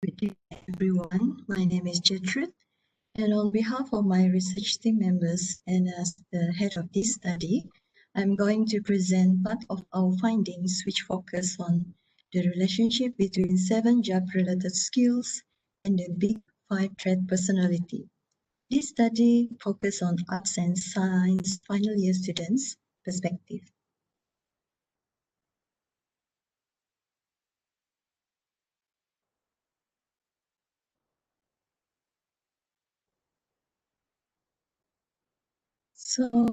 Good day, everyone. My name is Getrude, and on behalf of my research team members and as the head of this study, I'm going to present part of our findings which focus on the relationship between 7 job-related skills and the Big 5 trait personality. This study focuses on arts and science final year students' perspective. So,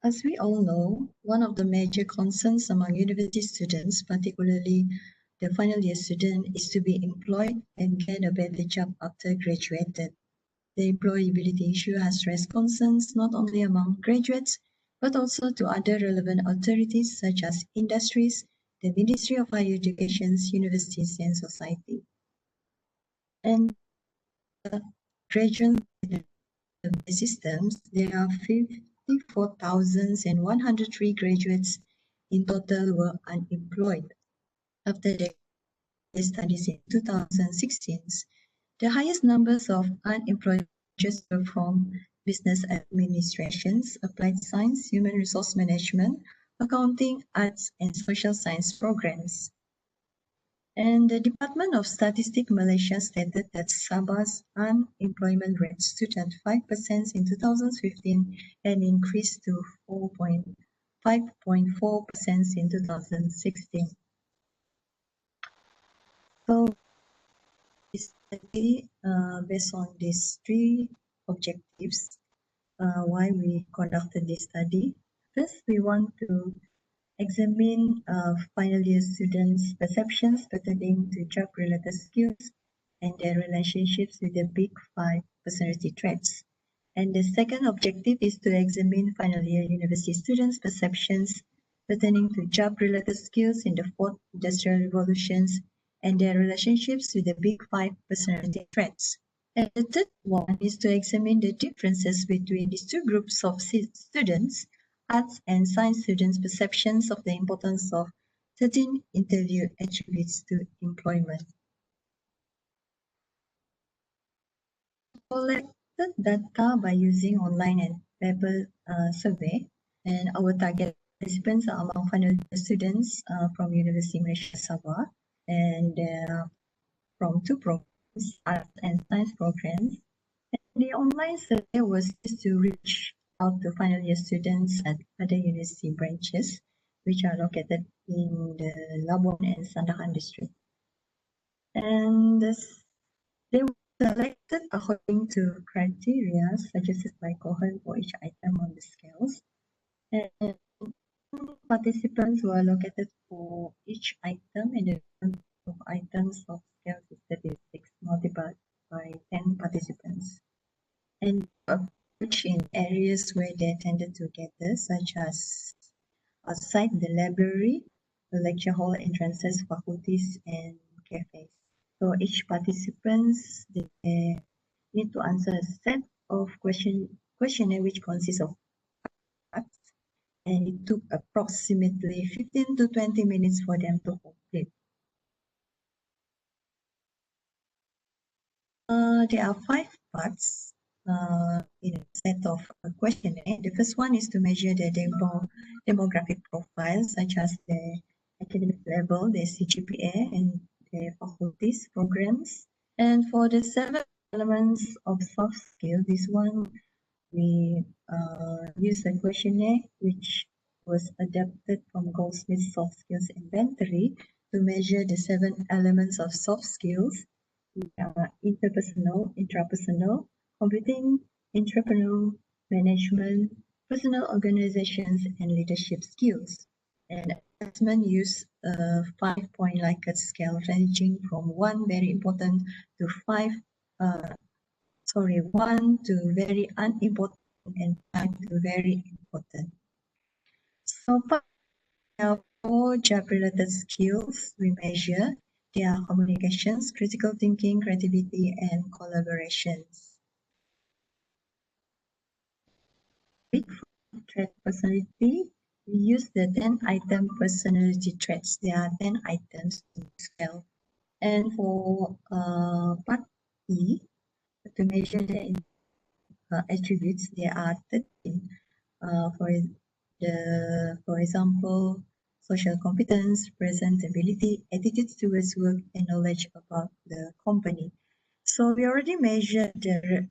as we all know, one of the major concerns among university students, particularly the final year student, is to be employed and get a better job after graduated. The employability issue has raised concerns not only among graduates, but also to other relevant authorities such as industries, the Ministry of Higher Education, universities, and society. And graduate systems, there are 54,103 graduates in total were unemployed. After the studies in 2016, the highest numbers of unemployed graduates were from business administrations, applied science, human resource management, accounting, arts, and social science programs. And the Department of Statistics Malaysia stated that Sabah's unemployment rate stood at 5% in 2015 and increased to 5.4% in 2016. So, this study, based on these 3 objectives, why we conducted this study. First, we want to examine final year students' perceptions pertaining to job-related skills and their relationships with the Big 5 personality traits. And the second objective is to examine final year university students' perceptions pertaining to job-related skills in the 4th industrial revolutions and their relationships with the Big 5 personality traits. And the third one is to examine the differences between these 2 groups of students, arts and science students' perceptions of the importance of certain interview attributes to employment. Collected data by using online and paper survey, and our target participants are among final year students from University Malaysia Sabah, and from 2 programs, arts and science programs. The online survey was used to reach out to final year students at other university branches, which are located in the Labuan and Sandakan district. And they were selected according to criteria suggested by cohort for each item on the scales. And participants were allocated for each item, and the number of items of scales is 36 multiplied by 10 participants. And approach in areas where they attended together, such as outside the library, the lecture hall entrances, faculties, and cafes. So each participants they need to answer a set of questionnaire which consists of parts, and it took approximately 15 to 20 minutes for them to complete. There are 5 parts in a set of questionnaire. The first one is to measure the demographic profile, such as the academic level, the CGPA, and the faculties programs. And for the 7 elements of soft skill, this one we use a questionnaire which was adapted from Goldsmith's soft skills inventory to measure the 7 elements of soft skills. Interpersonal, intrapersonal, computing, entrepreneurial, management, personal organizations, and leadership skills. And assessment use a 5-point Likert scale ranging from 1 very important to 1 to very unimportant and 5 to very important. So for 4 job-related skills we measure. They are communications, critical thinking, creativity, and collaborations. Big 5 trait personality, we use the 10-item personality traits. There are 10 items in the scale. And for part E, to measure the attributes, there are 13. For example, social competence, presentability, attitudes towards work, and knowledge about the company. So we already measured the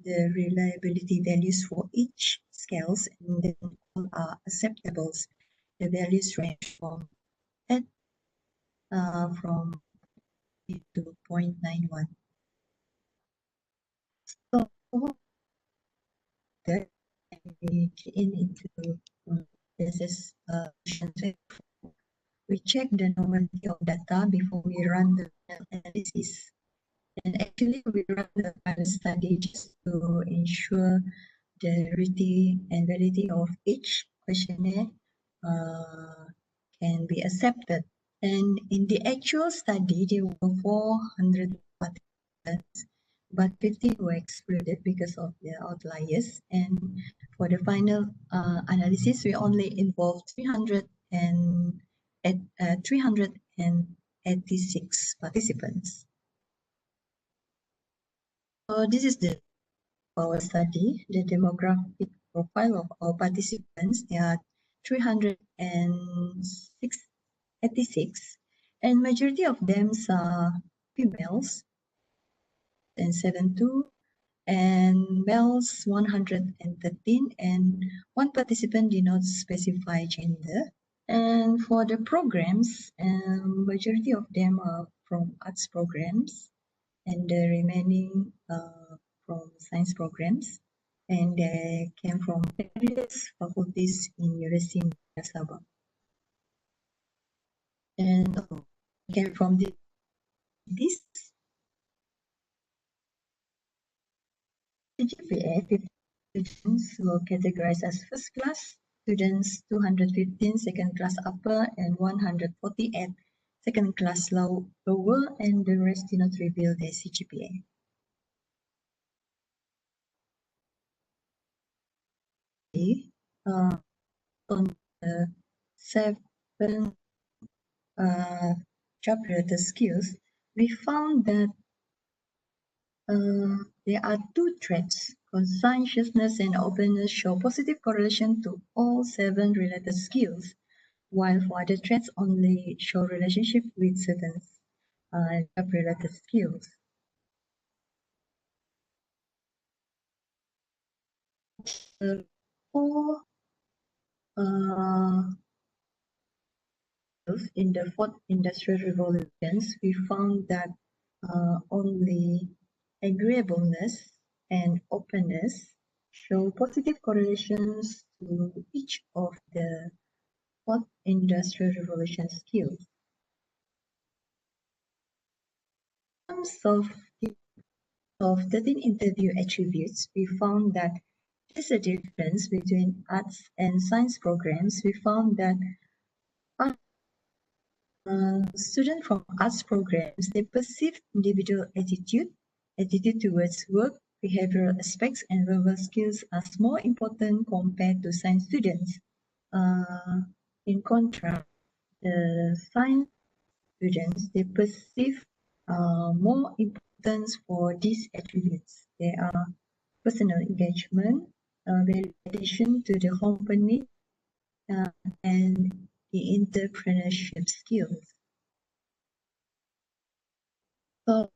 reliability values for each scales, and then all are acceptables. The values range at from to 0.91. So that we key into this is we check the normality of data before we run the analysis. And actually, we run the pilot study just to ensure the validity and validity of each questionnaire can be accepted. And in the actual study, there were 400 participants, but 50 were excluded because of the outliers. And for the final analysis, we only involved 386 participants. So this is our study, the demographic profile of our participants. There are 386, and majority of them are females, and 72, and males 113, and one participant did not specify gender. And for the programs, majority of them are from arts programs, and the remaining from science programs, and they came from various faculties in University of Sabah. And came from this GPA, 50 students were categorized as first class students, 215 second class upper, and 148 second class lower, and the rest did not reveal their CGPA. On the 7 chapter, the skills, we found that there are two traits. Conscientiousness and openness show positive correlation to all 7 related skills, while for other traits only show relationship with certain job-related skills. For in the 4th industrial revolutions, we found that only agreeableness and openness show positive correlations to each of the 4th industrial revolution skills. In terms of 13 interview attributes, we found that there's a difference between arts and science programs. We found that students from arts programs, they perceive individual attitude towards work, behavioral aspects, and verbal skills as more important compared to science students. In contrast, the science students, they perceive more importance for these attributes. They are personal engagement, validation to the company, and the entrepreneurship skills. So,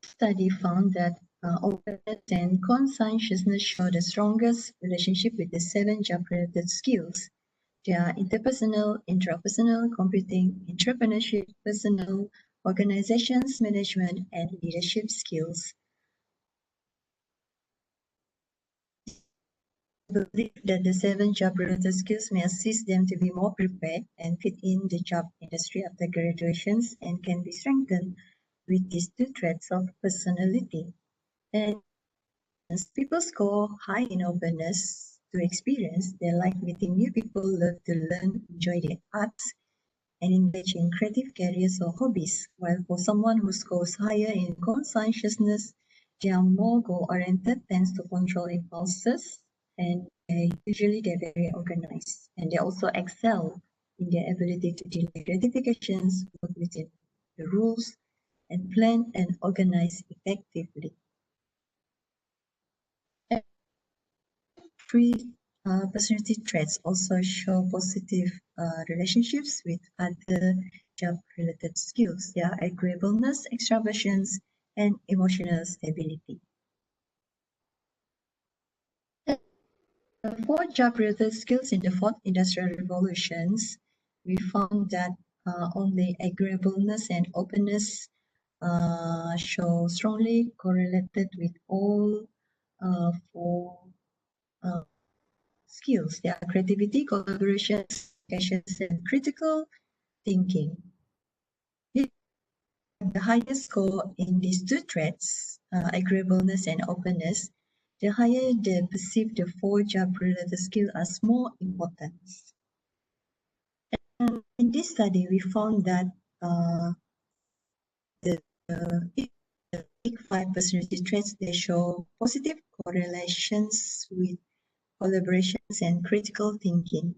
study found that openness and conscientiousness show the strongest relationship with the 7 job-related skills. They are interpersonal, intrapersonal, computing, entrepreneurship, personal, organizations, management, and leadership skills. I believe that the 7 job-related skills may assist them to be more prepared and fit in the job industry after graduations, and can be strengthened with these 2 traits of personality. And people score high in openness to experience. They like meeting new people, love to learn, enjoy the arts, and engage in creative careers or hobbies. While for someone who scores higher in conscientiousness, they are more goal-oriented, tends to control impulses, and usually they're very organized. And they also excel in their ability to delay gratifications, work within the rules, and plan and organize effectively. Three personality traits also show positive relationships with other job-related skills. They are agreeableness, extroversion, and emotional stability. For job-related skills in the fourth industrial revolutions, we found that only agreeableness and openness show strongly correlated with all four skills. They are creativity, collaboration, communications, and critical thinking. The highest score in these two traits, agreeableness and openness, the higher they perceive the four job-related skills as more important. And in this study, we found that the big five personality traits, they show positive correlations with collaborations and critical thinking.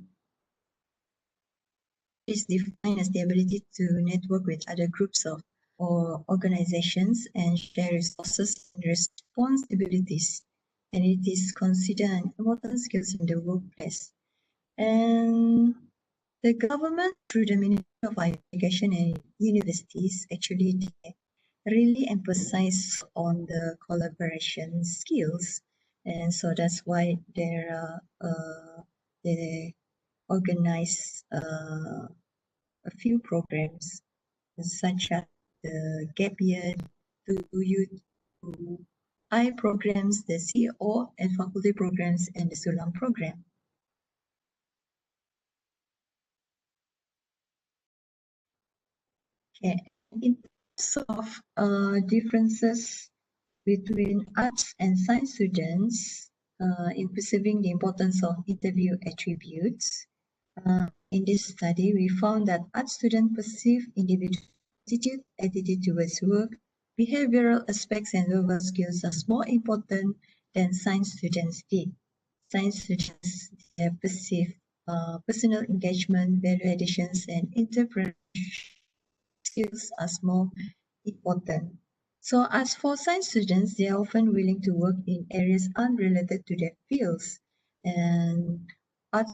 Is defined as the ability to network with other groups of or organizations and share resources and responsibilities. And it is considered an important skill in the workplace. And the government, through the Ministry of Higher Education and universities, actually really emphasize on the collaboration skills. And so that's why they organize a few programs such as the Gap Year to Youth to I programs, the CO and faculty programs, and the Sulam program. Okay. In terms of differences between arts and science students in perceiving the importance of interview attributes, in this study, we found that art students perceive individual attitude towards work, behavioral aspects, and verbal skills as more important than science students did. Science students perceive personal engagement, value additions, and interpersonal skills as more important. So as for science students, they are often willing to work in areas unrelated to their fields, and art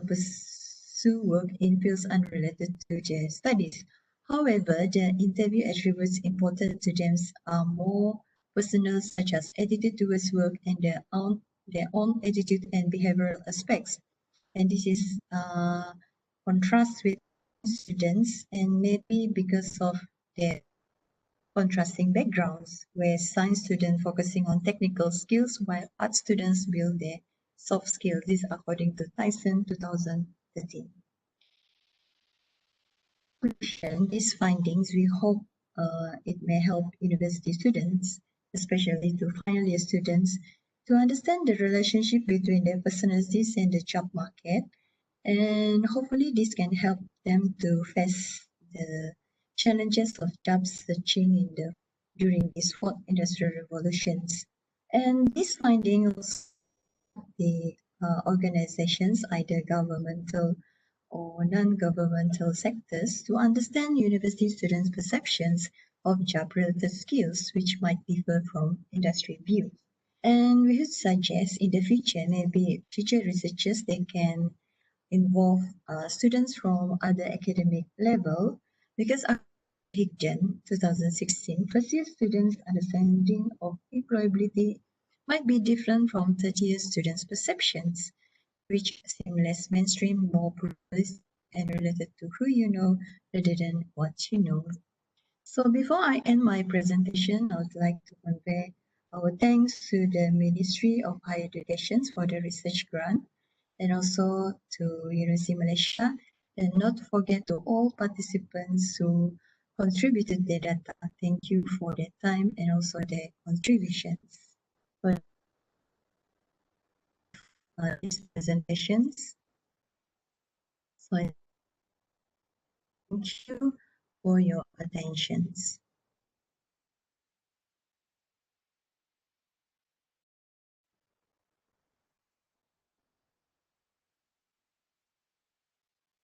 pursue work in fields unrelated to their studies. However, the interview attributes important to them are more personal, such as attitude towards work and their own attitude and behavioral aspects. And this is contrast with students, and maybe because of their contrasting backgrounds, where science students focusing on technical skills while art students build their soft skills. This according to Tyson 2013. These findings, we hope it may help university students, especially to final year students, to understand the relationship between their personalities and the job market. And hopefully this can help them to face the challenges of job searching during these fourth industrial revolutions. And this finding also the organizations, either governmental or non-governmental sectors, to understand university students' perceptions of job-related skills, which might differ from industry views. And we would suggest in the future, maybe future researchers, they can involve students from other academic level, because Higden 2016 first year students' understanding of employability might be different from third year students' perceptions, which seem less mainstream, more pluralistic, and related to who you know rather than what you know. So before I end my presentation, I would like to convey our thanks to the Ministry of Higher Education for the research grant, and also to University Malaysia, and not forget to all participants who contributed their data. Thank you for their time and also their contributions. For these presentations. So thank you for your attentions.